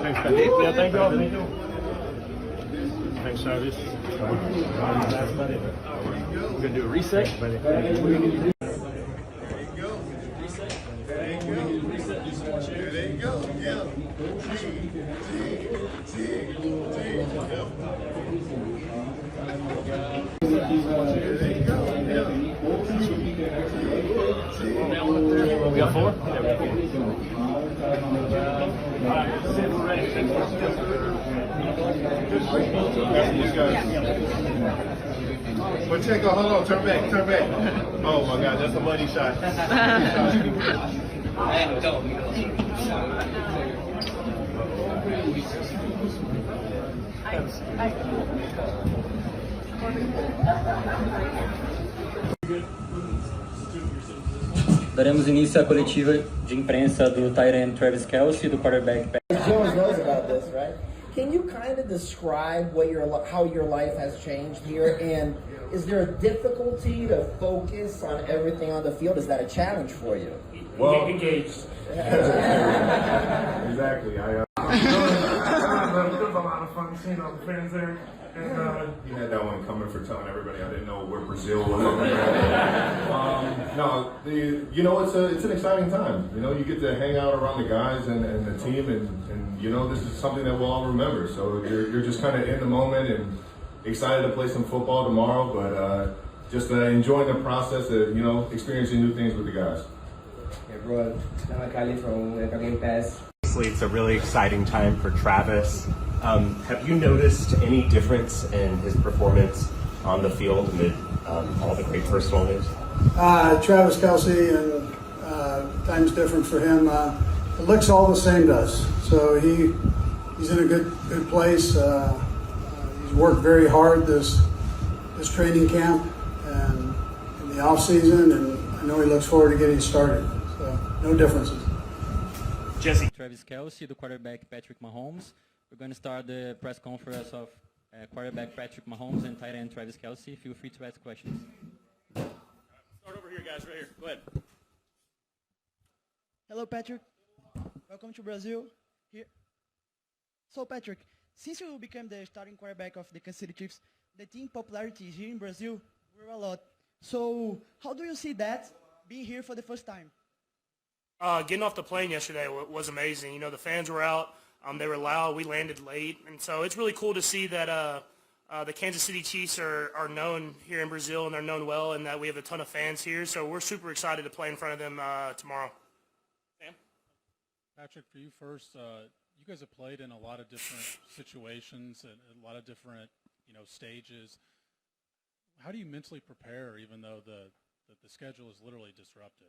Thanks, buddy. Yeah, thank you all. Thank you. Thanks, Travis. We're going to do a reset. There you go. Yeah. We got four? Pacheco, hold on, turn back. Oh my God, that's a money shot. Daremos início à coletiva de imprensa do tight end Travis Kelce e do quarterback Jones knows about this, right? Can you kind of describe how your life has changed here? And is there a difficulty to focus on everything on the field? Is that a challenge for you? Well, engaged. Exactly. It was a lot of fun seeing all the fans there. And, He had that one coming for telling everybody I didn't know where Brazil was on the map. No, it's an exciting time. You know, you get to hang out around the guys and the team, and you know, this is something that we'll all remember. So you're just kind of in the moment and excited to play some football tomorrow, but just enjoying the process of, you know, experiencing new things with the guys. Hey everyone, I'm Kylie from Game Pass. Obviously, it's a really exciting time for Travis. Have you noticed any difference in his performance on the field amid all the great personal news? Travis Kelce, and time's different for him. It looks all the same to us. So he's in a good place. He's worked very hard this training camp and in the off season, and I know he looks forward to getting started. So no differences. Jesse. Travis Kelce, the quarterback Patrick Mahomes. We're going to start the press conference of quarterback Patrick Mahomes and tight end Travis Kelce. Feel free to ask questions. Start over here, guys, right here. Go ahead. Hello, Patrick. Welcome to Brazil. Here. So, Patrick, since you became the starting quarterback of the Kansas City Chiefs, the team popularity here in Brazil grew a lot. So, how do you see that being here for the first time? getting off the plane yesterday was amazing. You know, the fans were out. They were loud. We landed late. And so it's really cool to see that the Kansas City Chiefs are known here in Brazil, and they're known well, and that we have a ton of fans here. So we're super excited to play in front of them tomorrow. Sam? Patrick, for you first, you guys have played in a lot of different situations and a lot of different, stages. How do you mentally prepare, even though the schedule is literally disrupted?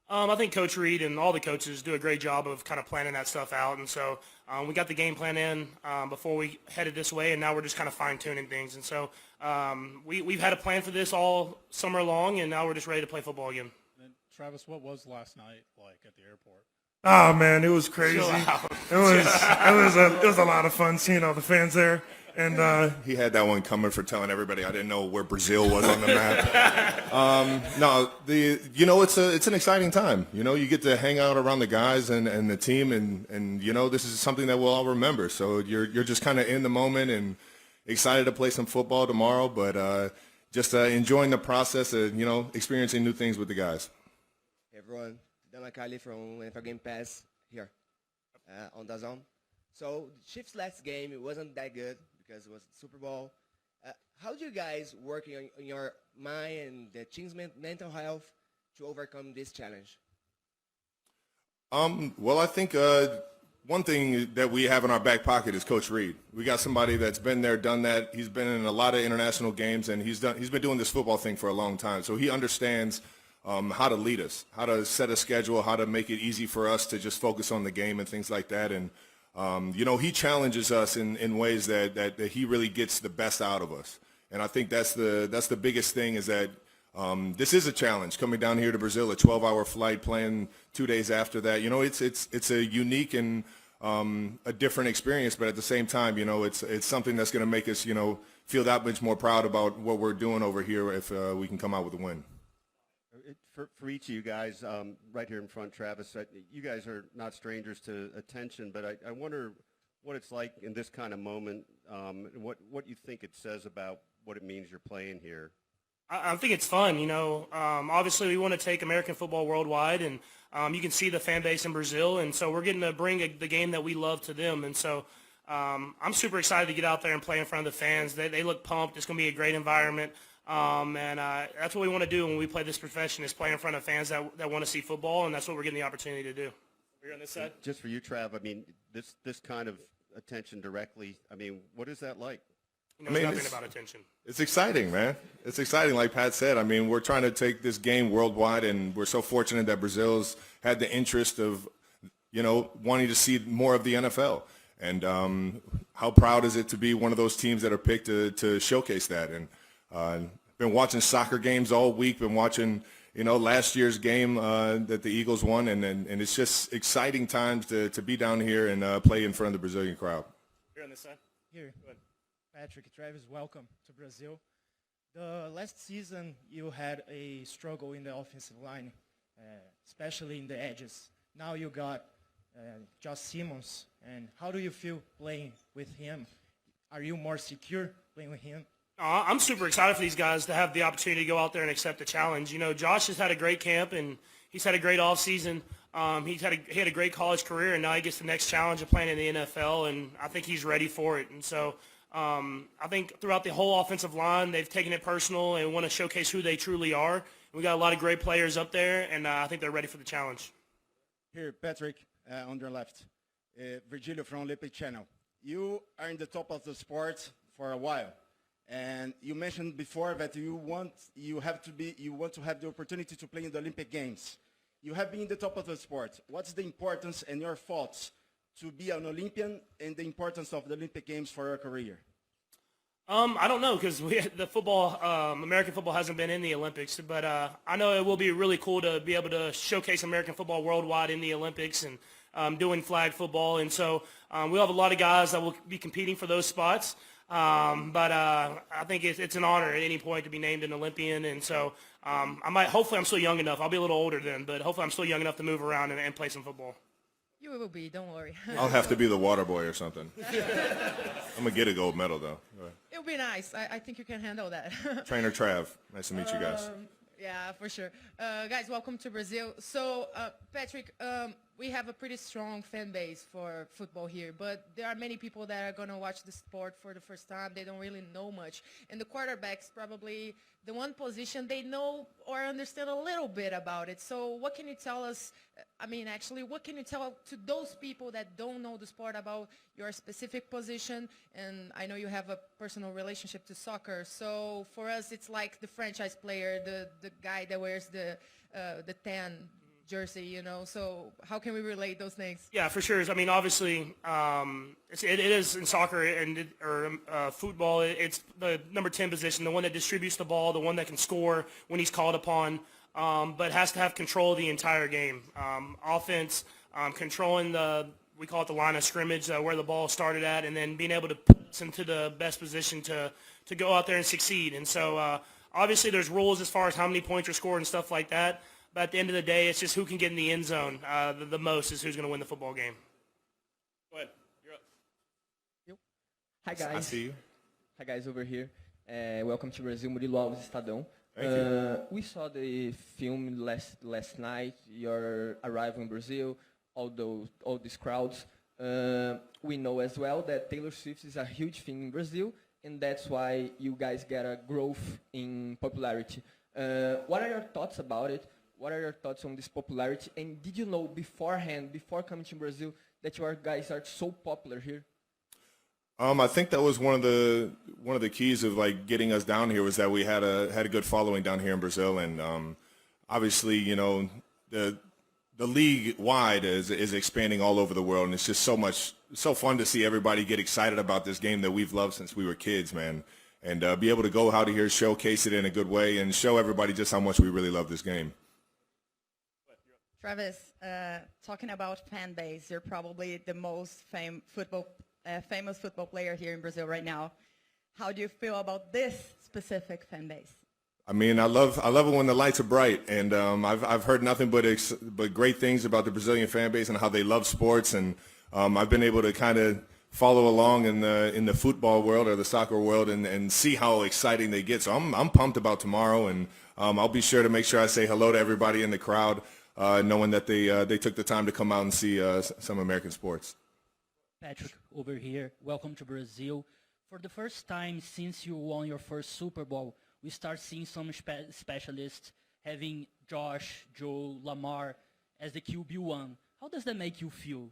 I think Coach Reid and all the coaches do a great job of kind of planning that stuff out. And so we got the game plan in before we headed this way, and now we're just kind of fine-tuning things. And so we've had a plan for this all summer long, and now we're just ready to play football again. And Travis, what was last night like at the airport? Oh, man, it was crazy. It was a lot of fun seeing all the fans there. And he had that one coming for telling everybody I didn't know where Brazil was on the map. It's an exciting time. You get to hang out around the guys and the team, and this is something that we'll all remember. So you're just kind of in the moment and excited to play some football tomorrow, but just enjoying the process of experiencing new things with the guys. Hey everyone, I'm Kylie from Game Pass here on DAZN. So the Chiefs' last game, it wasn't that good because it was Super Bowl. How do you guys working on your mind and the team's mental health to overcome this challenge? Well, I think one thing that we have in our back pocket is Coach Reid. We got somebody that's been there, done that. He's been in a lot of international games, and he's been doing this football thing for a long time. So he understands how to lead us, how to set a schedule, how to make it easy for us to just focus on the game and things like that. And he challenges us in ways that he really gets the best out of us. And I think that's the biggest thing is that this is a challenge coming down here to Brazil, a 12-hour flight, playing 2 days after that. It's a unique and a different experience, but at the same time, it's something that's going to make us, feel that much more proud about what we're doing over here if we can come out with a win. For each of you guys, right here in front, Travis, you guys are not strangers to attention, but I wonder what it's like in this kind of moment, and what you think it says about what it means you're playing here. I think it's fun, you know. Obviously, we want to take American football worldwide, and you can see the fan base in Brazil, and so we're getting to bring the game that we love to them. And so I'm super excited to get out there and play in front of the fans. They look pumped. It's going to be a great environment, and that's what we want to do when we play this profession is play in front of fans that want to see football, and that's what we're getting the opportunity to do. We're on this side. Just for you, Trav, I mean, this kind of attention directly, I mean, what is that like? He knows nothing about attention. It's exciting, man. It's exciting, like Pat said. I mean, we're trying to take this game worldwide, and we're so fortunate that Brazil's had the interest of, you know, wanting to see more of the NFL. And how proud is it to be one of those teams that are picked to showcase that? And been watching soccer games all week. Been watching, you know, last year's game that the Eagles won, and it's just exciting times to be down here and play in front of the Brazilian crowd. Here on this side. Here. Patrick, Travis, welcome to Brazil. The last season, you had a struggle in the offensive line, especially in the edges. Now you got Josh Simmons, and how do you feel playing with him? Are you more secure playing with him? I'm super excited for these guys to have the opportunity to go out there and accept the challenge. You know, Josh has had a great camp, and he's had a great offseason. He had a great college career, and now he gets the next challenge of playing in the NFL, and I think he's ready for it. And so I think throughout the whole offensive line, they've taken it personal and want to showcase who they truly are. We got a lot of great players up there, and I think they're ready for the challenge. Here, Patrick, on your left. Virgilio from Olympic Channel. You are in the top of the sport for a while, and you mentioned before that you want to have the opportunity to play in the Olympic Games. You have been in the top of the sport. What's the importance and your thoughts to be an Olympian and the importance of the Olympic Games for your career? I don't know because the football, American football hasn't been in the Olympics, but I know it will be really cool to be able to showcase American football worldwide in the Olympics and doing flag football. And so we'll have a lot of guys that will be competing for those spots. But I think it's an honor at any point to be named an Olympian. And so hopefully I'm still young enough. I'll be a little older then, but hopefully I'm still young enough to move around and play some football. You will be, don't worry. I'll have to be the water boy or something. I'm going to get a gold medal, though. It'll be nice. I think you can handle that. Trainer Trav, nice to meet you guys. Yeah, for sure. Guys, welcome to Brazil. So, Patrick, we have a pretty strong fan base for football here, but there are many people that are going to watch the sport for the first time. They don't really know much. And the quarterback's probably the one position they know or understand a little bit about it. So what can you tell us? What can you tell to those people that don't know the sport about your specific position? And I know you have a personal relationship to soccer. So for us, it's like the franchise player, the guy that wears the 10 jersey, you know. So how can we relate those things? Yeah, for sure. I mean, obviously, it is in soccer or football. It's the number 10 position, the one that distributes the ball, the one that can score when he's called upon, but has to have control of the entire game. Offense, controlling we call it the line of scrimmage, where the ball started at, and then being able to put us into the best position to go out there and succeed. And so obviously there's rules as far as how many points are scored and stuff like that. But at the end of the day, it's just who can get in the end zone the most is who's going to win the football game. Go ahead. You're up. Hi, guys. I see you. Hi, guys, over here. Welcome to Brazil, Murilo Alves, Estadão. Thank you. We saw the film last night, your arrival in Brazil, all these crowds. We know as well that Taylor Swift is a huge thing in Brazil, and that's why you guys get a growth in popularity. What are your thoughts about it? What are your thoughts on this popularity? And did you know beforehand, before coming to Brazil, that your guys are so popular here? I think that was one of the keys of like getting us down here was that we had a good following down here in Brazil, and obviously, you know, the league wide is expanding all over the world, and it's just so fun to see everybody get excited about this game that we've loved since we were kids, man, and be able to go out of here, showcase it in a good way, and show everybody just how much we really love this game. Travis, talking about fan base, you're probably the most famous football player here in Brazil right now. How do you feel about this specific fan base? I mean, I love it when the lights are bright, and I've heard nothing but great things about the Brazilian fan base and how they love sports, and I've been able to kind of follow along in the football world or the soccer world and see how exciting they get. So I'm pumped about tomorrow, and I'll be sure to make sure I say hello to everybody in the crowd, knowing that they took the time to come out and see some American sports. Patrick, over here. Welcome to Brazil. For the first time since you won your first Super Bowl, we start seeing some specialists having Josh, Joe, Lamar as the QB1. How does that make you feel?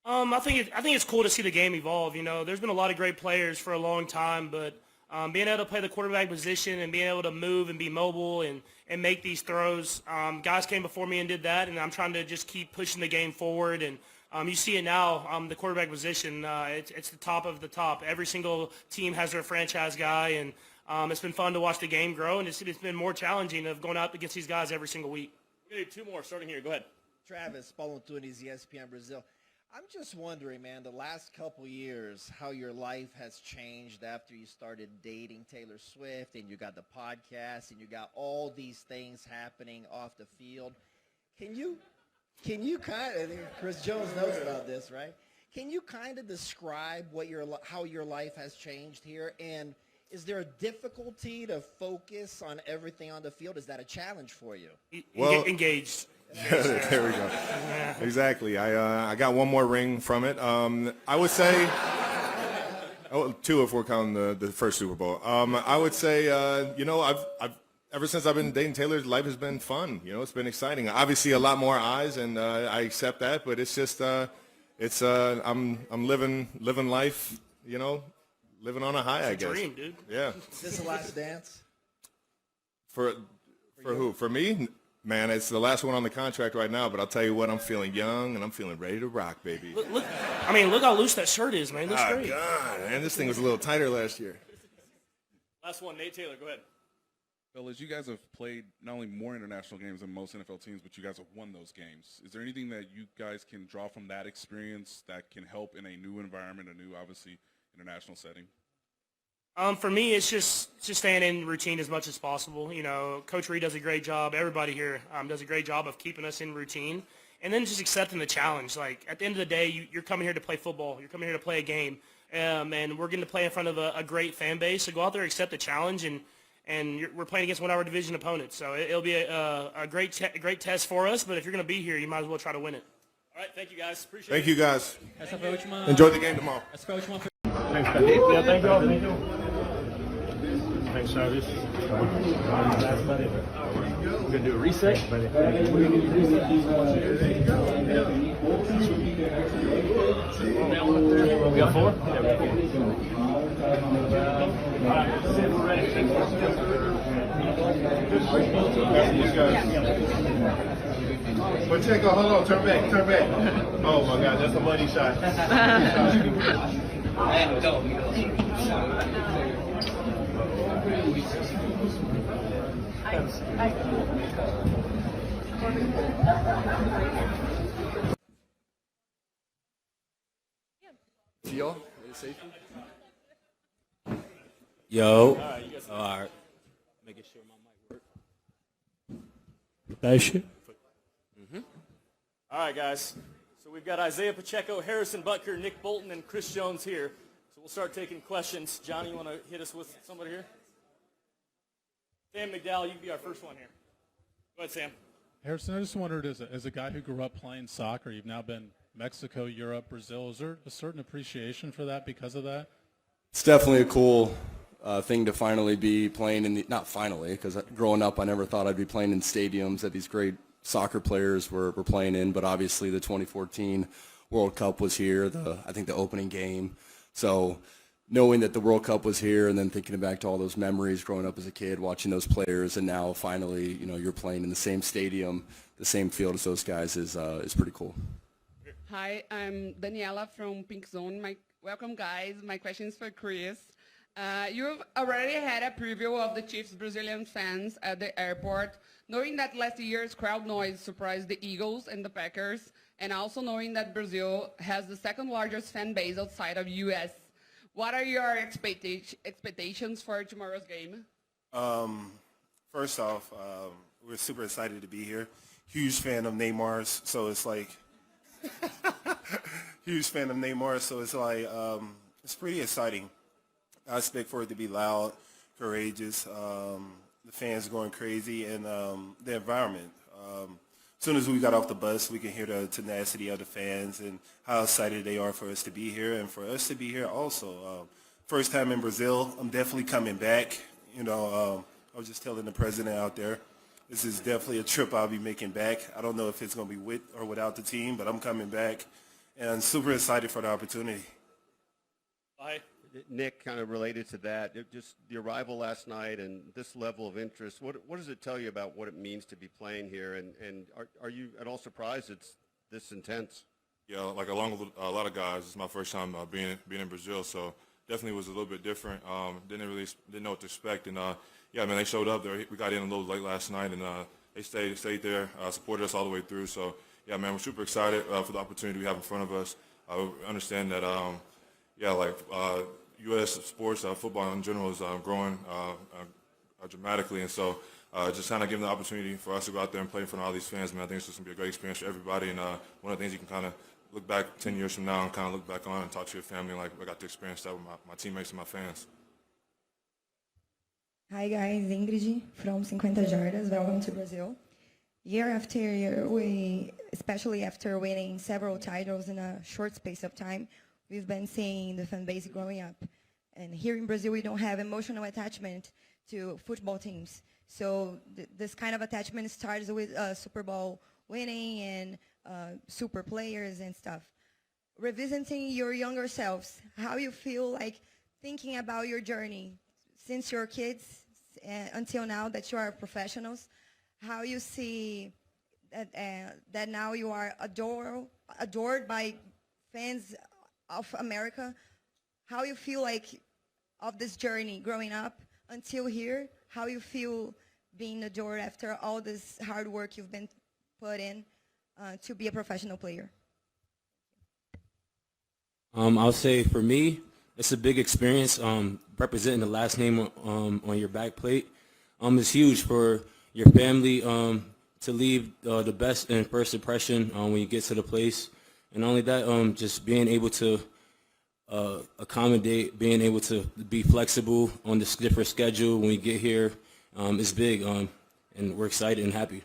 I think it's cool to see the game evolve. You know, there's been a lot of great players for a long time, but being able to play the quarterback position and being able to move and be mobile and make these throws, guys came before me and did that, and I'm trying to just keep pushing the game forward. And you see it now, the quarterback position, it's the top of the top. Every single team has their franchise guy, and it's been fun to watch the game grow, and it's been more challenging of going out against these guys every single week. We're going to do two more starting here. Go ahead. Travis, Paulo Antunes, ESPN Brazil. I'm just wondering, man, the last couple years, how your life has changed after you started dating Taylor Swift and you got the podcast and you got all these things happening off the field. Can you kind of, Chris Jones knows about this, right? Can you kind of describe how your life has changed here? And is there a difficulty to focus on everything on the field? Is that a challenge for you? Well, engaged. There we go. Exactly. I got one more ring from it. I would say two if we're counting the first Super Bowl. I would say I've ever since I've been dating Taylor, life has been fun. You know, it's been exciting. Obviously, a lot more eyes, and I accept that. But it's just I'm living life. You know, living on a high. It's I a guess. dream, dude. Yeah. Is this the last dance? For who? For me? Man, it's the last one on the contract right now, but I'll tell you what, I'm feeling young and I'm feeling ready to rock, baby. Look how loose that shirt is, man. It looks great. God, man, this thing was a little tighter last year. Last one, Nate Taylor. Go ahead. Fellas, you guys have played not only more international games than most NFL teams, but you guys have won those games. Is there anything that you guys can draw from that experience that can help in a new environment, a new, obviously, international setting? For me, it's just staying in routine as much as possible. You know, Coach Reid does a great job. Everybody here does a great job of keeping us in routine. And then just accepting the challenge. Like, at the end of the day, you're coming here to play football. You're coming here to play a game. And we're going to play in front of a great fan base. So go out there, accept the challenge, and we're playing against one of our division opponents. So it'll be a great test for us. But if you're going to be here, you might as well try to win it. All right, thank you, guys. Appreciate it. Thank you, guys. Essa foi a última. Enjoy the game tomorrow. Essa foi a última. Thanks, man. Yeah, thank you all. Thank you. Thanks, Travis. We're going to do a reset. We got four? Yeah, we got four. All right, we're ready. Pacheco, hold on. Turn back. Oh, my God. That's a money shot. Feel? Safety? Yo. Alright, you guys. Alright. Making sure my mic works. That shit. All right, guys. So we've got Isaiah Pacheco, Harrison Butker, Nick Bolton, and Chris Jones here. So we'll start taking questions. Johnny, you want to hit us with somebody here? Sam McDowell, you can be our first one here. Go ahead, Sam. Harrison, I just wondered, as a guy who grew up playing soccer, you've now been Mexico, Europe, Brazil. Is there a certain appreciation for that because of that? It's definitely a cool thing to finally be playing in the, not finally, because growing up I never thought I'd be playing in stadiums that these great soccer players were playing in, but obviously the 2014 World Cup was here, I think the opening game. So knowing that the World Cup was here and then thinking back to all those memories growing up as a kid, watching those players, and now finally, you're playing in the same stadium, the same field as those guys is pretty cool. Hi, I'm Daniela from Pink Zone. Welcome, guys. My question is for Chris. You've already had a preview of the Chiefs' Brazilian fans at the airport, knowing that last year's crowd noise surprised the Eagles and the Packers, and also knowing that Brazil has the second largest fan base outside of U.S. What are your expectations for tomorrow's game? First off, we're super excited to be here. Huge fan of Neymar's, so it's like huge fan of Neymar, so it's like it's pretty exciting. I expect for it to be loud, courageous, the fans going crazy, and the environment. As soon as we got off the bus, we can hear the tenacity of the fans and how excited they are for us to be here and for us to be here also. First time in Brazil, I'm definitely coming back. I was just telling the president out there, this is definitely a trip I'll be making back. I don't know if it's going to be with or without the team, but I'm coming back, and I'm super excited for the opportunity. Bye. Nick, kind of related to that, just the arrival last night and this level of interest, what does it tell you about what it means to be playing here? And are you at all surprised it's this intense? Yeah, like along with a lot of guys, it's my first time being in Brazil, so definitely was a little bit different. Didn't know what to expect, and yeah, man, they showed up there. We got in a little late last night, and they stayed there, supported us all the way through. So yeah, man, we're super excited for the opportunity we have in front of us. We understand that U.S. sports, football in general, is growing dramatically, and so just kind of giving the opportunity for us to go out there and play in front of all these fans, man, I think it's just going to be a great experience for everybody, and one of the things you can kind of look back 10 years from now and kind of look back on and talk to your family like I got to experience that with my teammates and my fans. Hi guys, Ingrid from 50 Jardas. Welcome to Brazil. Year after year, especially after winning several titles in a short space of time, we've been seeing the fan base growing up. And here in Brazil, we don't have emotional attachment to football teams. So this kind of attachment starts with Super Bowl winning and super players and stuff. Revisiting your younger selves, how you feel like thinking about your journey since you're kids until now that you are professionals, how you see that now you are adored by fans of America, how you feel like of this journey growing up until here, how you feel being adored after all this hard work you've been put in to be a professional player. I'll say for me, it's a big experience. Representing the last name on your back plate is huge for your family to leave the best in first impression when you get to the place. And not only that, just being able to accommodate, being able to be flexible on this different schedule when we get here is big, and we're excited and happy.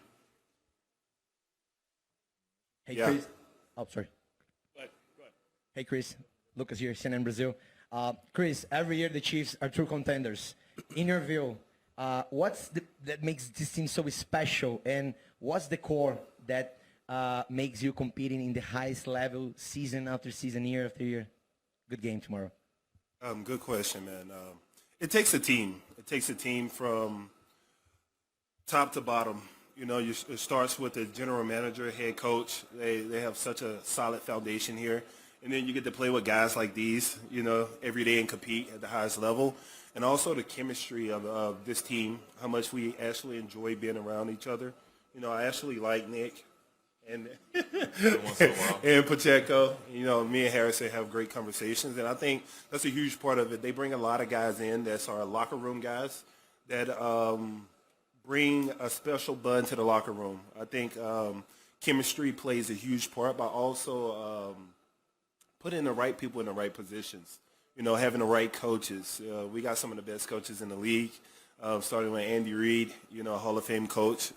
Hey, Yeah. Chris. Oh, sorry. Go ahead. Hey, Chris. Lucas here, CNN in Brazil. Chris, every year the Chiefs are true contenders. In your view, that makes this team so special, and what's the core that makes you competing in the highest level season after season, year after year? Good game tomorrow. Good question, man. It takes a team. It takes a team from top to bottom. It starts with the general manager, head coach. They have such a solid foundation here. And then you get to play with guys like these, every day and compete at the highest level. And also the chemistry of this team, how much we actually enjoy being around each other. I actually like Nick and and Pacheco. Me and Harrison have great conversations. And I think that's a huge part of it. They bring a lot of guys in that's our locker room guys that bring a special bond to the locker room. I think chemistry plays a huge part, but also putting the right people in the right positions. Having the right coaches. We got some of the best coaches in the league, starting with Andy Reid, a Hall of Fame coach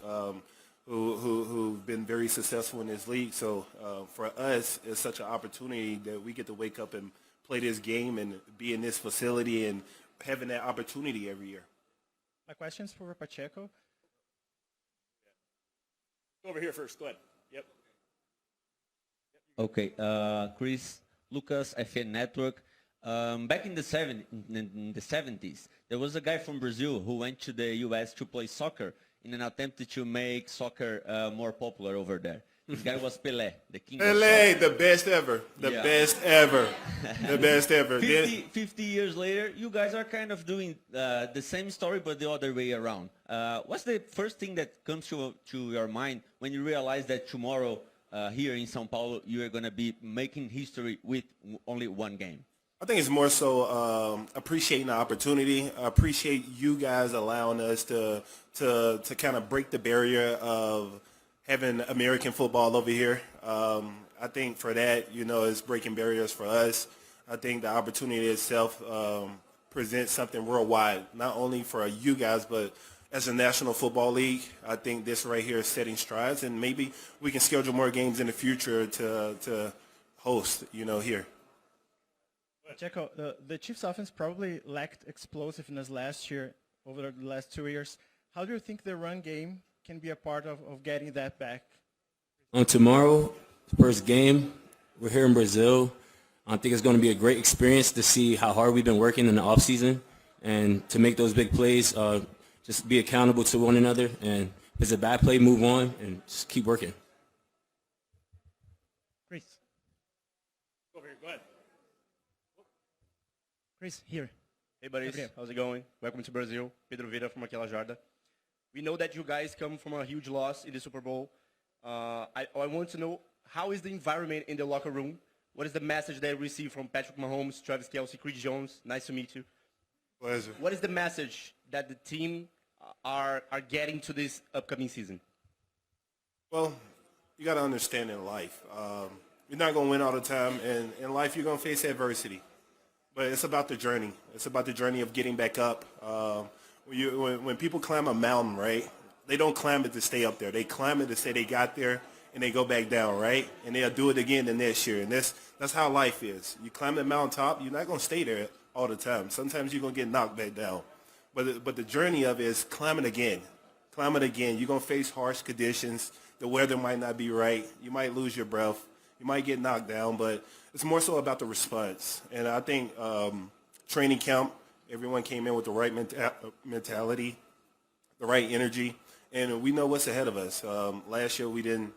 who've been very successful in this league. So for us, it's such an opportunity that we get to wake up and play this game and be in this facility and having that opportunity every year. My question's for Pacheco. Go over here first. Go ahead. Yep. Okay, Chris, Lucas, FN Network. Back in the 70s, there was a guy from Brazil who went to the U.S. to play soccer in an attempt to make soccer more popular over there. This guy was Pelé, the king of Pelé, soccer. the best ever. The best ever. The best ever. 50 years later, you guys are kind of doing the same story, but the other way around. What's the first thing that comes to your mind when you realize that tomorrow here in São Paulo, you are going to be making history with only one game? I think it's more so appreciating the opportunity. I appreciate you guys allowing us to kind of break the barrier of having American football over here. I think for that, it's breaking barriers for us. I think the opportunity itself presents something worldwide, not only for you guys, but as a National Football League. I think this right here is setting strides, and maybe we can schedule more games in the future to host, here. Pacheco, the Chiefs offense probably lacked explosiveness last year, over the last 2 years. How do you think the run game can be a part of getting that back? On tomorrow, first game, we're here in Brazil. I think it's going to be a great experience to see how hard we've been working in the offseason and to make those big plays, just be accountable to one another. And if it's a bad play, move on and just keep working. Chris. Over here, go ahead. Chris, here. Hey, buddies. Gabriel. How's it going? Welcome to Brazil. Pedro Vieira from Aquela Jarda. We know that you guys come from a huge loss in the Super Bowl. I want to know, how is the environment in the locker room? What is the message that you receive from Patrick Mahomes, Travis Kelce, Chris Jones? Nice to meet you. Pleasure. What is the message that the team are getting to this upcoming season? Well, you got to understand in life, you're not going to win all the time, and in life you're going to face adversity. But it's about the journey. It's about the journey of getting back up. When people climb a mountain, right, they don't climb it to stay up there. They climb it to say they got there, and they go back down, right? And they'll do it again the next year. And that's how life is. You climb the mountaintop, you're not going to stay there all the time. Sometimes you're going to get knocked back down. But the journey of it is climbing again. Climbing again. You're going to face harsh conditions. The weather might not be right. You might lose your breath. You might get knocked down. But it's more so about the response. And I think training camp, everyone came in with the right mentality, the right energy. And we know what's ahead of us. Last year we didn't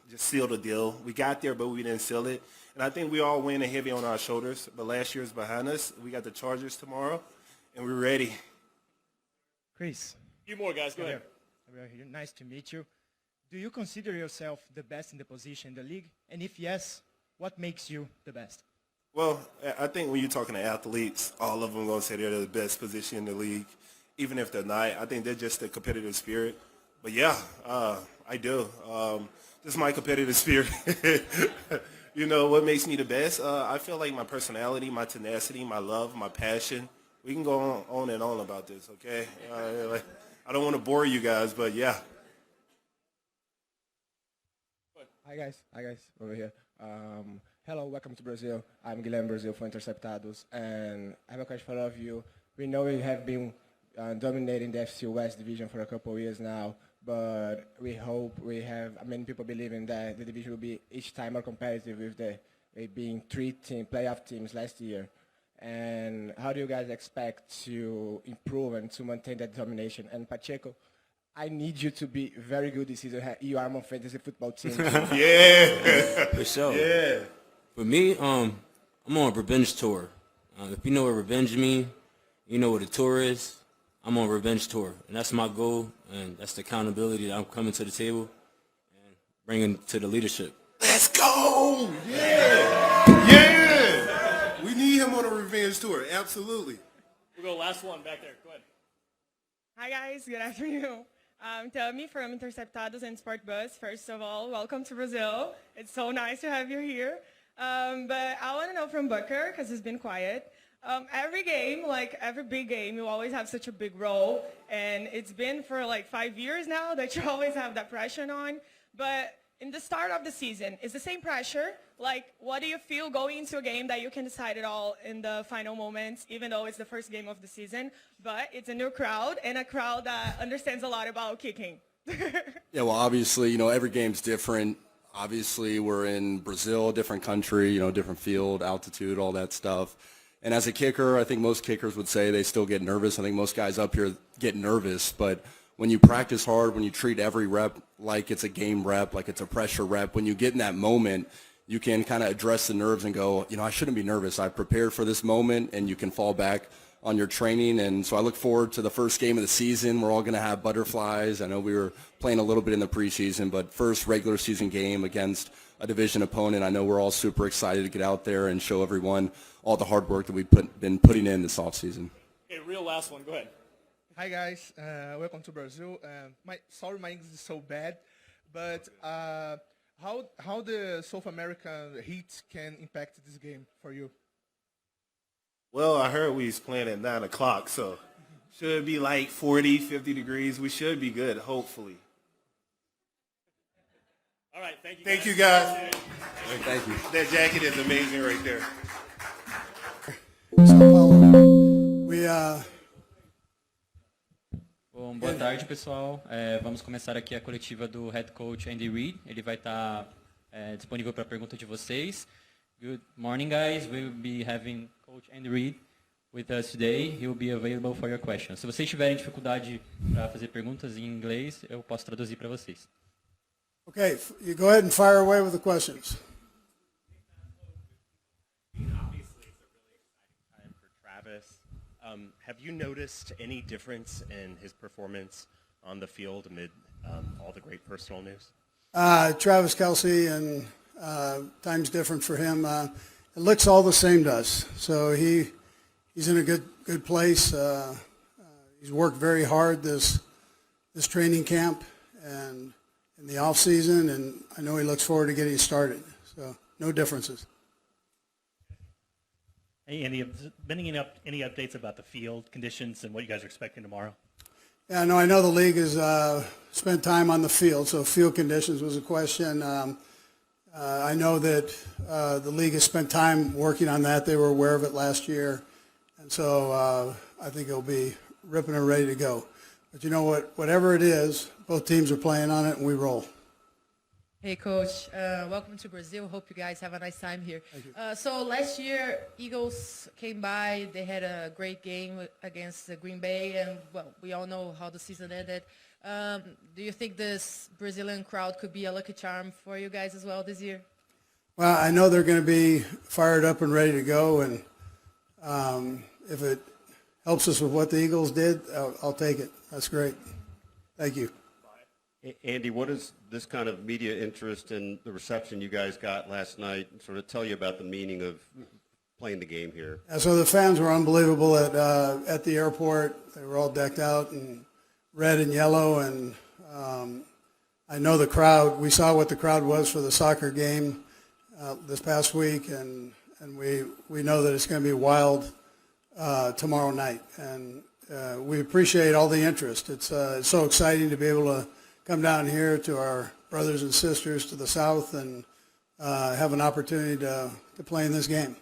just seal the deal. We got there, but we didn't seal it. And I think we all went heavy on our shoulders. But last year's behind us. We got the Chargers tomorrow, and we're ready. Chris. A few more guys, go ahead. Gabriel here. Nice to meet you. Do you consider yourself the best in the position in the league? And if yes, what makes you the best? Well, I think when you're talking to athletes, all of them are going to say they're the best position in the league. Even if they're not, I think they're just the competitive spirit. But yeah, I do. Just my competitive spirit. What makes me the best? I feel like my personality, my tenacity, my love, my passion. We can go on and on about this, okay? I don't want to bore you guys, but yeah. Hi guys, over here. Hello, welcome to Brazil. I'm Guilherme Brazil for Interceptados, and I have a question for all of you. We know you have been dominating the FC West division for a couple of years now, but we hope many people believing that the division will be each time more competitive with it being 3 playoff teams last year. And how do you guys expect to improve and to maintain that domination? And Pacheco, I need you to be very good this season. You are my fantasy football team. Yeah. For sure. Yeah. For me, I'm on a revenge tour. If you know what revenge means, you know what a tour is. I'm on a revenge tour, and that's my goal, and that's the accountability that I'm coming to the table and bringing to the leadership. Let's go! Yeah! Yeah! We need him on a revenge tour, absolutely. We'll go last one back there. Go ahead. Hi guys, good afternoon. I'm Tammy from Interceptados and Sport Bus. First of all, welcome to Brazil. It's so nice to have you here. But I want to know from Booker, because he's been quiet. Every game, like every big game, you always have such a big role. And it's been for like 5 years now that you always have that pressure on. But in the start of the season, is the same pressure? Like, what do you feel going into a game that you can decide it all in the final moments, even though it's the first game of the season? But it's a new crowd, and a crowd that understands a lot about kicking. Yeah, well, obviously, every game's different. Obviously, we're in Brazil, different country, different field, altitude, all that stuff. And as a kicker, I think most kickers would say they still get nervous. I think most guys up here get nervous, but when you practice hard, when you treat every rep like it's a game rep, like it's a pressure rep, when you get in that moment, you can kind of address the nerves and go, I shouldn't be nervous. I prepared for this moment, and you can fall back on your training. And so I look forward to the first game of the season. We're all going to have butterflies. I know we were playing a little bit in the preseason, but first regular season game against a division opponent. I know we're all super excited to get out there and show everyone all the hard work that we've been putting in this offseason. Okay, real last one. Go ahead. Hi guys, welcome to Brazil. Sorry my English is so bad, but how the South American heat can impact this game for you? Well, I heard we was playing at 9 o'clock, so should be like 40, 50 degrees. We should be good, hopefully. All right, thank you. Thank you, guys. Thank you. That jacket is amazing right there. Bom, boa tarde, pessoal. Vamos começar aqui a coletiva do head coach Andy Reid. Ele vai estar disponível para a pergunta de vocês. Good morning, guys. We will be having Coach Andy Reid with us today. He will be available for your questions. Se vocês tiverem dificuldade para fazer perguntas em inglês, eu posso traduzir para vocês. Okay, you go ahead and fire away with the questions. Obviously, it's a really exciting time for Travis. Have you noticed any difference in his performance on the field amid all the great personal news? Travis Kelce, and time's different for him. It looks all the same to us. So he's in a good place. He's worked very hard this training camp and in the off season, and I know he looks forward to getting started. So no differences. Hey, Andy, been any updates about the field conditions and what you guys are expecting tomorrow? Yeah, no, I know the league has spent time on the field, so field conditions was a question. I know that the league has spent time working on that. They were aware of it last year, and so I think it'll be ripping and ready to go. But you know what? Whatever it is, both teams are playing on it, and we roll. Hey, Coach. Welcome to Brazil. Hope you guys have a nice time here. So last year, Eagles came by. They had a great game against Green Bay, and, well, we all know how the season ended. Do you think this Brazilian crowd could be a lucky charm for you guys as well this year? Well, I know they're going to be fired up and ready to go, and if it helps us with what the Eagles did, I'll take it. That's great. Thank you. Andy, what does this kind of media interest and the reception you guys got last night sort of tell you about the meaning of playing the game here? So the fans were unbelievable at the airport. They were all decked out in red and yellow, and I know the crowd. We saw what the crowd was for the soccer game this past week, and we know that it's going to be wild tomorrow night. And we appreciate all the interest. It's so exciting to be able to come down here to our brothers and sisters to the south and have an opportunity to play in this game.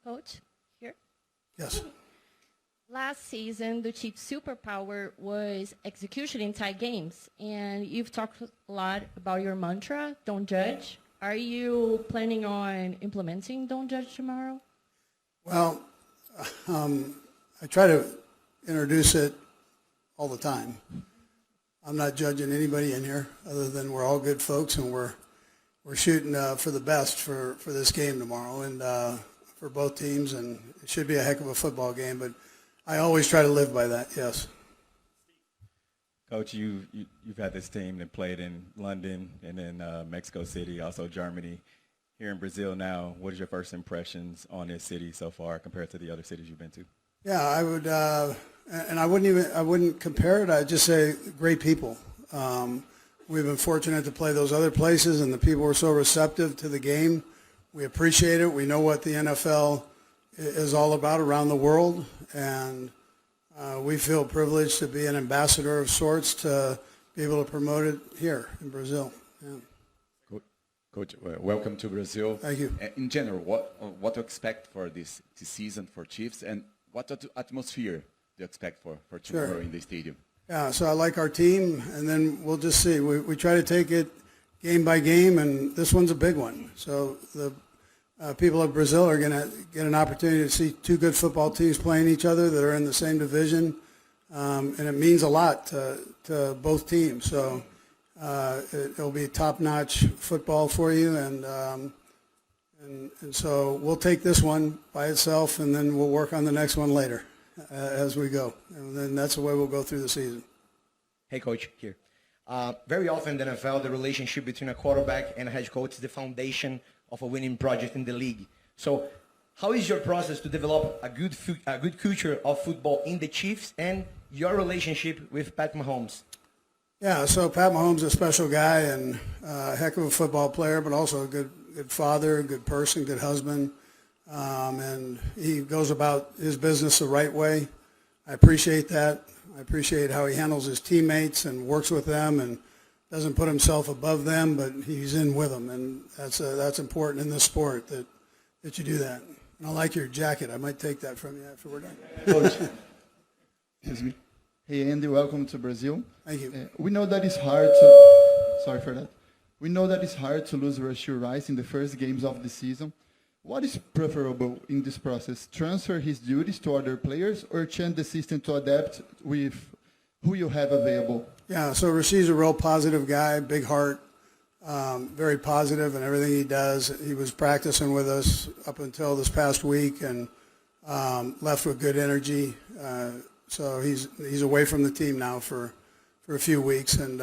Coach, here. Yes. Last season, the Chiefs' superpower was execution in tight games, and you've talked a lot about your mantra, don't judge. Are you planning on implementing don't judge tomorrow? Well, I try to introduce it all the time. I'm not judging anybody in here other than we're all good folks, and we're shooting for the best for this game tomorrow and for both teams, and it should be a heck of a football game, but I always try to live by that, yes. Coach, you've had this team that played in London and then Mexico City, also Germany. Here in Brazil now, what is your first impressions on this city so far compared to the other cities you've been to? Yeah, I would, and I wouldn't compare it. I'd just say great people. We've been fortunate to play those other places, and the people were so receptive to the game. We appreciate it. We know what the NFL is all about around the world, and we feel privileged to be an ambassador of sorts to be able to promote it here in Brazil. Yeah. Coach, welcome to Brazil. Thank you. In general, what to expect for this season for Chiefs, and what atmosphere do you expect for tomorrow in the stadium? Yeah, so I like our team, and then we'll just see. We try to take it game by game, and this one's a big one. So the people of Brazil are going to get an opportunity to see two good football teams playing each other that are in the same division, and it means a lot to both teams. So it'll be top-notch football for you, and so we'll take this one by itself, and then we'll work on the next one later as we go. And then that's the way we'll go through the season. Hey, Coach, here. Very often in the NFL, the relationship between a quarterback and a head coach is the foundation of a winning project in the league. So how is your process to develop a good culture of football in the Chiefs and your relationship with Pat Mahomes? Yeah, so Pat Mahomes is a special guy and a heck of a football player, but also a good father, good person, good husband. And he goes about his business the right way. I appreciate that. I appreciate how he handles his teammates and works with them and doesn't put himself above them, but he's in with them. And that's important in this sport, that you do that. And I like your jacket. I might take that from you after we're done. Coach, excuse me. Hey, Andy, welcome to Brazil. Thank you. We know that it's hard to, sorry for that. We know that it's hard to lose Rashid Rice in the first games of the season. What is preferable in this process? Transfer his duties to other players or change the system to adapt with who you have available? Yeah, so Rashid's a real positive guy, big heart, very positive in everything he does. He was practicing with us up until this past week and left with good energy. So he's away from the team now for a few weeks, and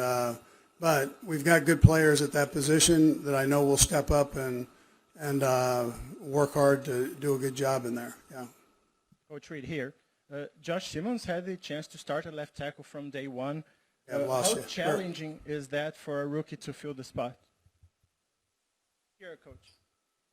but we've got good players at that position that I know will step up and work hard to do a good job in there. Yeah. Coach Reid here. Josh Simmons had the chance to start at left tackle from day one. Yeah, How challenging is that for a rookie to fill the spot? Here, Coach.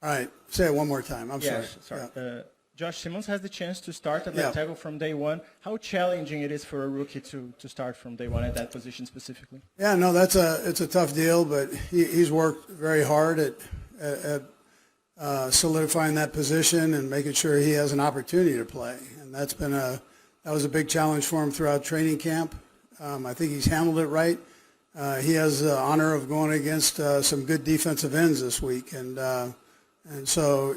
All right, say it one more time. I'm sorry. Sorry. Yeah. Josh Simmons has the chance to start at left tackle from day one. How challenging it is for a rookie to start from day one at that position specifically? Yeah, no, it's a tough deal, but he's worked very hard at solidifying that position and making sure he has an opportunity to play. And that was a big challenge for him throughout training camp. I think he's handled it right. He has the honor of going against some good defensive ends this week, and so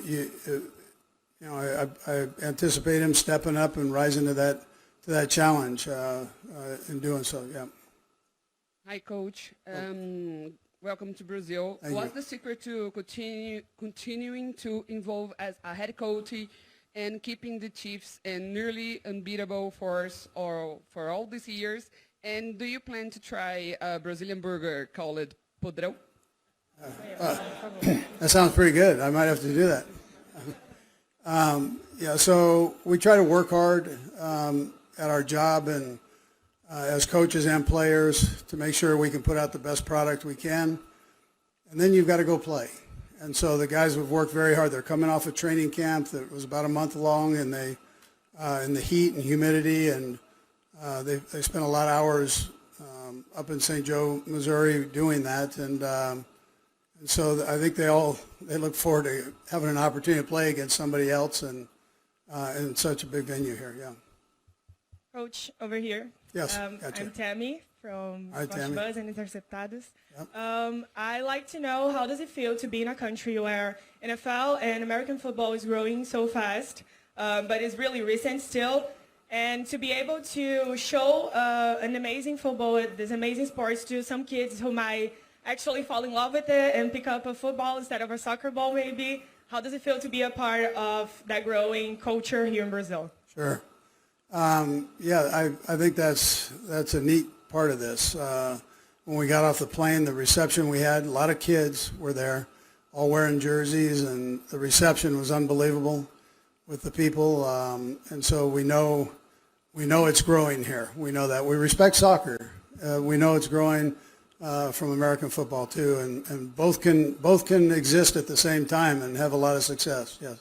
I anticipate him stepping up and rising to that challenge in doing so. Yeah. Hi, Coach. Welcome to Brazil. What's the secret to continuing to involve as a head coach and keeping the Chiefs in nearly unbeatable force for all these years? And do you plan to try a Brazilian burger called podrão? That sounds pretty good. I might have to do that. Yeah, so we try to work hard at our job and as coaches and players to make sure we can put out the best product we can. And then you've got to go play. And so the guys have worked very hard. They're coming off a training camp that was about a month long, and they in the heat and humidity, and they spent a lot of hours up in St. Joe, Missouri, doing that. And so I think they look forward to having an opportunity to play against somebody else and in such a big venue here. Yeah. Coach, over here. Yes, gotcha. I'm Tammy from Tammy. Buzz and Interceptados. Yep. I'd like to know, how does it feel to be in a country where NFL and American football is growing so fast, but it's really recent still, and to be able to show an amazing football, this amazing sports to some kids who might actually fall in love with it and pick up a football instead of a soccer ball maybe. How does it feel to be a part of that growing culture here in Brazil? Sure. Yeah, I think that's a neat part of this. When we got off the plane, the reception we had, a lot of kids were there, all wearing jerseys, and the reception was unbelievable with the people. And so we know it's growing here. We know that. We respect soccer. We know it's growing from American football too, and both can exist at the same time and have a lot of success. Yes.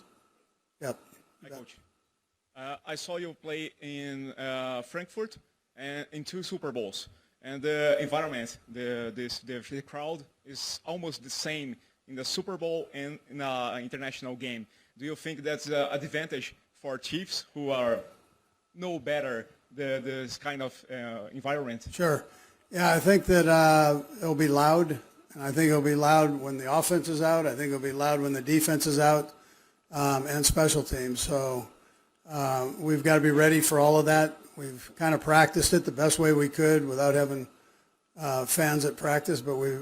Yep. Hi, Coach. I saw you play in Frankfurt and in 2 Super Bowls, and the environment, the crowd is almost the same in the Super Bowl and in an international game. Do you think that's an advantage for Chiefs who know better this kind of environment? Sure. Yeah, I think that it'll be loud, and I think it'll be loud when the offense is out. I think it'll be loud when the defense is out, and special teams. So we've got to be ready for all of that. We've kind of practiced it the best way we could without having fans at practice, but we've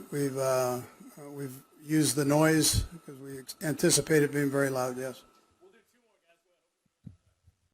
used the noise because we anticipate it being very loud. Yes.